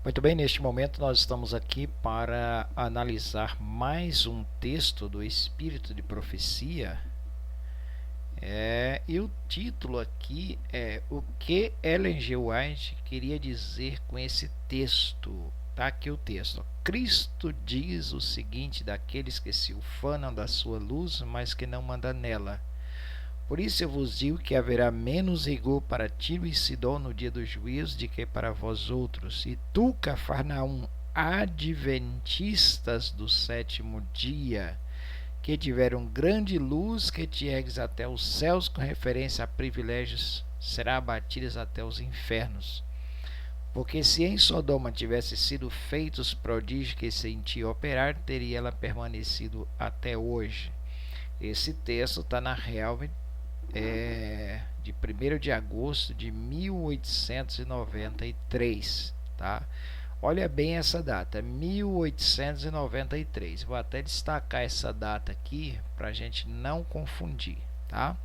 Muito bem, neste momento nós estamos aqui para analisar mais um texto do Espírito de Profecia. E o título aqui é O que Ellen G. White queria dizer com esse texto. Está aqui o texto. Cristo diz o seguinte daqueles que se ufanam da sua luz, mas que não mandam nela. Por isso eu vos digo que haverá menos rigor para Tiro e Sidom no dia do juízo de que para vós outros. E tu, Cafarnaum, adventistas do sétimo dia, que tiveram grande luz, que te ergues até os céus com referência a privilégios, será abatidas até os infernos. Porque se em Sodoma tivesse sido feitos prodígios que se em ti operar, teria ela permanecido até hoje. Esse texto está na Real de 1º de agosto de 1893, tá? Olha bem essa data, 1893. Vou até destacar essa data aqui para a gente não confundir, tá?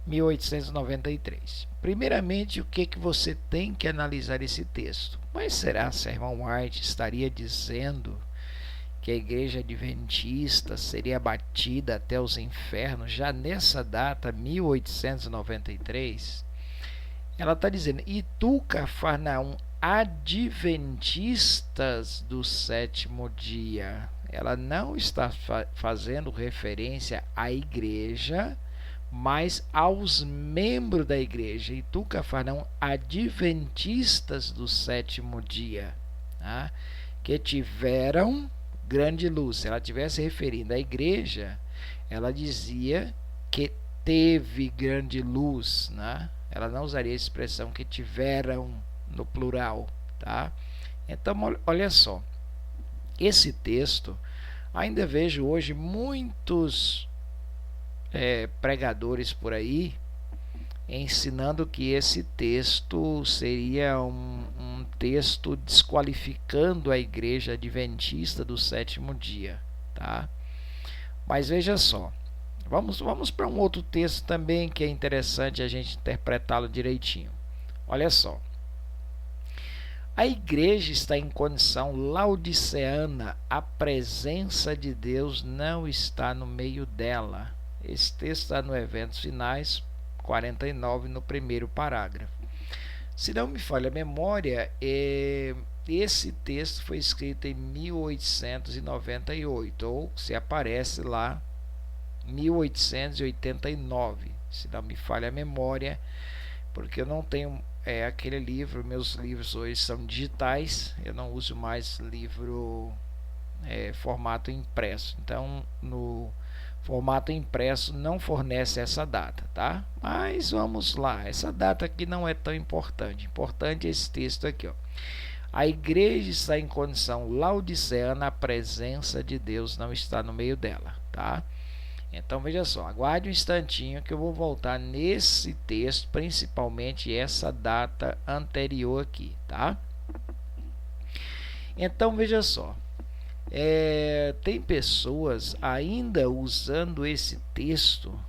1893. Primeiramente, o que você tem que analisar esse texto? Mas será que irmão White estaria dizendo que a igreja adventista seria abatida até os infernos já nessa data, 1893? Ela está dizendo, e tu, Cafarnaum, adventistas do sétimo dia. Ela não está fazendo referência à igreja, mas aos membros da igreja. E tu, Cafarnaum, adventistas do sétimo dia, tá? Que tiveram grande luz. Se ela estivesse referindo à igreja, ela dizia que teve grande luz, né? Ela não usaria a expressão que tiveram no plural, tá? Então, olha só, esse texto, ainda vejo hoje muitos pregadores por aí ensinando que esse texto seria um texto desqualificando a igreja adventista do sétimo dia, tá? Mas veja só, vamos para um outro texto também que é interessante a gente interpretá-lo direitinho. Olha só, a igreja está em condição laodiceana, a presença de Deus não está no meio dela. Esse texto está no Eventos Finais 49, no primeiro parágrafo. Se não me falha a memória, esse texto foi escrito em 1898, ou se aparece lá 1889, se não me falha a memória, porque eu não tenho aquele livro, meus livros hoje são digitais, eu não uso mais livro formato impresso, então no formato impresso não fornece essa data, tá? Mas vamos lá, essa data aqui não é tão importante. Importante é esse texto aqui, ó. A igreja está em condição laodiceana, a presença de Deus não está no meio dela, tá? Então veja só, aguarde um instantinho que eu vou voltar nesse texto, principalmente essa data anterior aqui, tá? Então veja só, tem pessoas ainda usando esse texto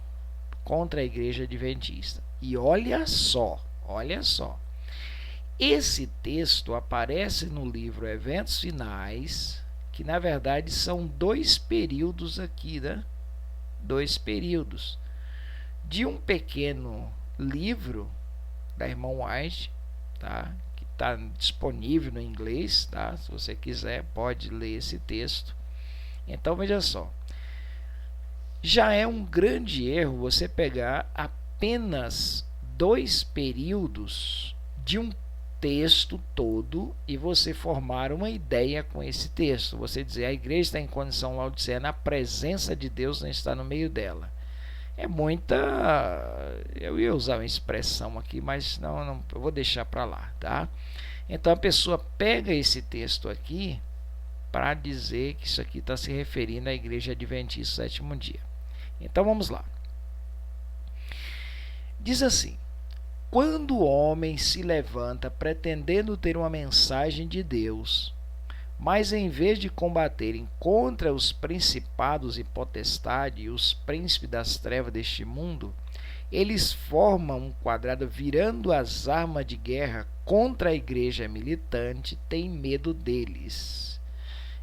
contra a igreja adventista. E olha só, esse texto aparece no livro Eventos Finais, que na verdade são dois períodos aqui, né? Dois períodos de um pequeno livro da irmã White, tá? Está disponível no inglês, tá? Se você quiser pode ler esse texto. Então veja só, já é um grande erro você pegar apenas dois períodos de um texto todo e você formar uma ideia com esse texto. Você dizer a igreja está em condição laodiceana, a presença de Deus não está no meio dela. É muita, eu ia usar uma expressão aqui, mas não eu vou deixar para lá, tá? Então a pessoa pega esse texto aqui para dizer que isso aqui está se referindo à igreja adventista do sétimo dia. Então vamos lá. Diz assim: quando o homem se levanta pretendendo ter uma mensagem de Deus, mas em vez de combaterem contra os principados e potestades e os príncipes das trevas deste mundo, eles formam um quadrado virando as armas de guerra contra a igreja militante, tem medo deles.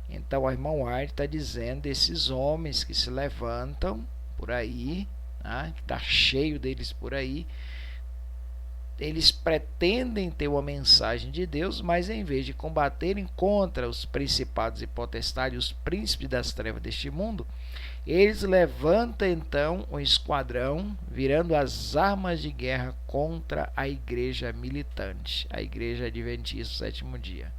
Então, a irmã White está dizendo, esses homens que se levantam por aí, né, que está cheio deles por aí, eles pretendem ter uma mensagem de Deus, mas em vez de combaterem contra os principados e potestades, os príncipes das trevas deste mundo, eles levantam então um esquadrão, virando as armas de guerra contra a igreja militante, a igreja adventista do sétimo dia.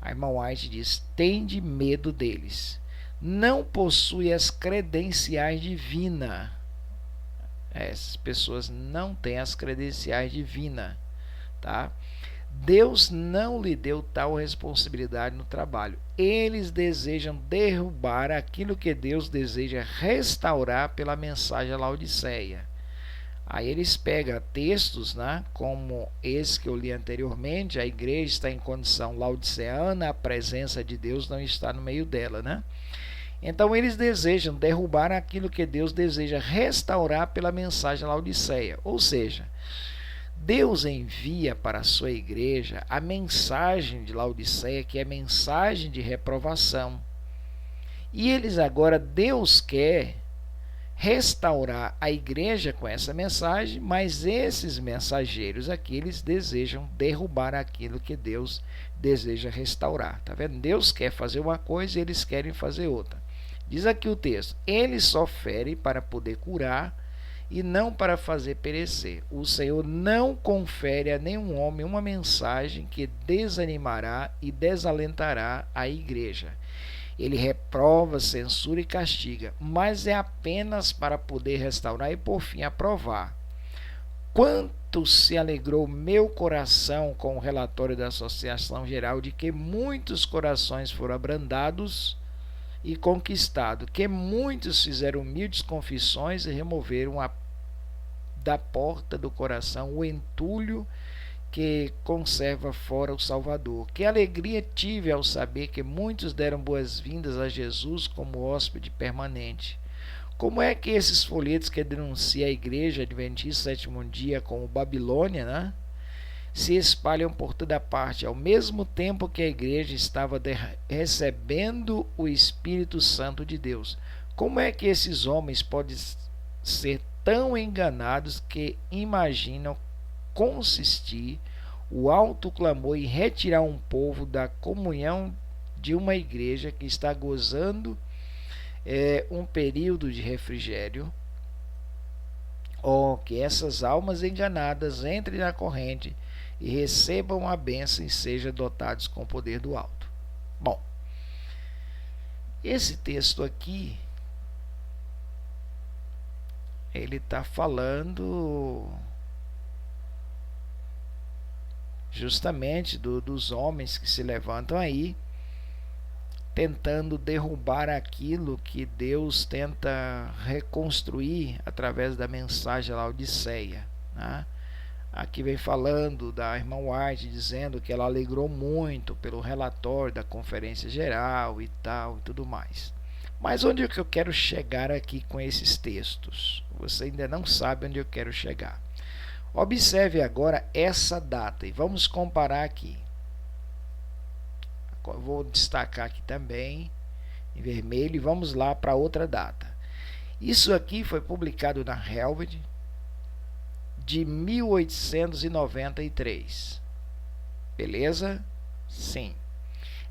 A irmã White diz, tende medo deles. Não possui as credenciais divinas. Essas pessoas não têm as credenciais divinas, tá? Deus não lhe deu tal responsabilidade no trabalho. Eles desejam derrubar aquilo que Deus deseja restaurar pela mensagem à Laodiceia. Aí eles pegam textos, né, como esse que eu li anteriormente, a igreja está em condição laodiceana, a presença de Deus não está no meio dela, né? Então eles desejam derrubar aquilo que Deus deseja restaurar pela mensagem à Laodiceia. Ou seja, Deus envia para a sua igreja a mensagem de Laodiceia, que é a mensagem de reprovação. E eles agora, Deus quer restaurar a igreja com essa mensagem, mas esses mensageiros aqui, eles desejam derrubar aquilo que Deus deseja restaurar. Tá vendo? Deus quer fazer uma coisa e eles querem fazer outra. Diz aqui o texto, ele só fere para poder curar e não para fazer perecer. O Senhor não confere a nenhum homem uma mensagem que desanimará e desalentará a igreja. Ele reprova, censura e castiga, mas é apenas para poder restaurar e por fim aprovar. Quanto se alegrou meu coração com o relatório da Associação Geral de que muitos corações foram abrandados e conquistados, que muitos fizeram humildes confissões e removeram da porta do coração o entulho que conserva fora o Salvador. Que alegria tive ao saber que muitos deram boas-vindas a Jesus como hóspede permanente. Como é que esses folhetos que denunciam a igreja adventista sétimo dia como Babilônia, né, se espalham por toda parte, ao mesmo tempo que a igreja estava recebendo o Espírito Santo de Deus? Como é que esses homens podem ser tão enganados que imaginam consistir o alto clamor em retirar um povo da comunhão de uma igreja que está gozando um período de refrigério? Que essas almas enganadas entrem na corrente e recebam a bênção e sejam dotados com o poder do alto. Bom, esse texto aqui, ele está falando justamente dos homens que se levantam aí, tentando derrubar aquilo que Deus tenta reconstruir através da mensagem à Laodiceia, né? Aqui vem falando da irmã White, dizendo que ela alegrou muito pelo relatório da conferência geral e tal e tudo mais. Mas onde é que eu quero chegar aqui com esses textos? Você ainda não sabe onde eu quero chegar. Observe agora essa data e vamos comparar aqui. Vou destacar aqui também em vermelho e vamos lá para outra data. Isso aqui foi publicado na Helvet de 1893. Beleza? Sim.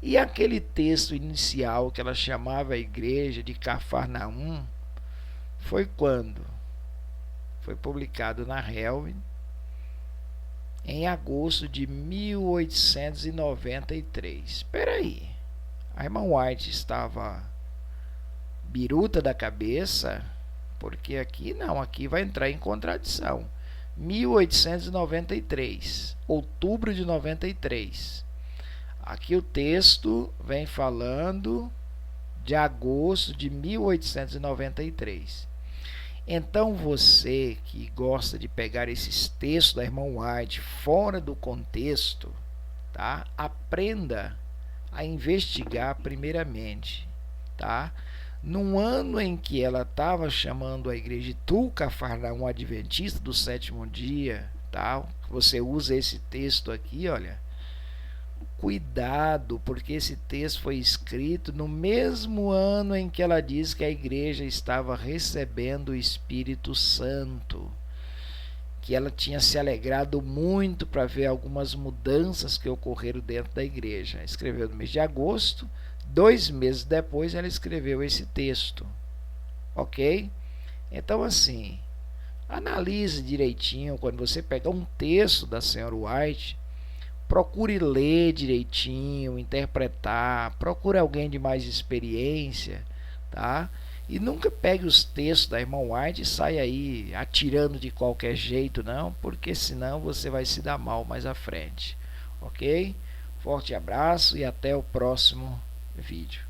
E aquele texto inicial que ela chamava a igreja de Cafarnaum foi quando? Foi publicado na Helvet em agosto de 1893. Espera aí. A irmã White estava biruta da cabeça? Porque aqui não, aqui vai entrar em contradição. 1893, outubro de 93. Aqui o texto vem falando de agosto de 1893. Então você que gosta de pegar esses textos da irmã White fora do contexto, tá? Aprenda a investigar primeiramente, tá? num ano em que ela estava chamando a igreja de Tu, Cafarnaum Adventista do sétimo dia, tal, você usa esse texto aqui, olha, cuidado, porque esse texto foi escrito no mesmo ano em que ela diz que a igreja estava recebendo o Espírito Santo, que ela tinha se alegrado muito para ver algumas mudanças que ocorreram dentro da igreja. Escreveu no mês de agosto, 2 meses depois ela escreveu esse texto, ok? Então assim, analise direitinho, quando você pegar um texto da Senhora White, procure ler direitinho, interpretar, procure alguém de mais experiência, tá? E nunca pegue os textos da irmã White e saia aí atirando de qualquer jeito, não, porque senão você vai se dar mal mais à frente, ok? Forte abraço e até o próximo vídeo.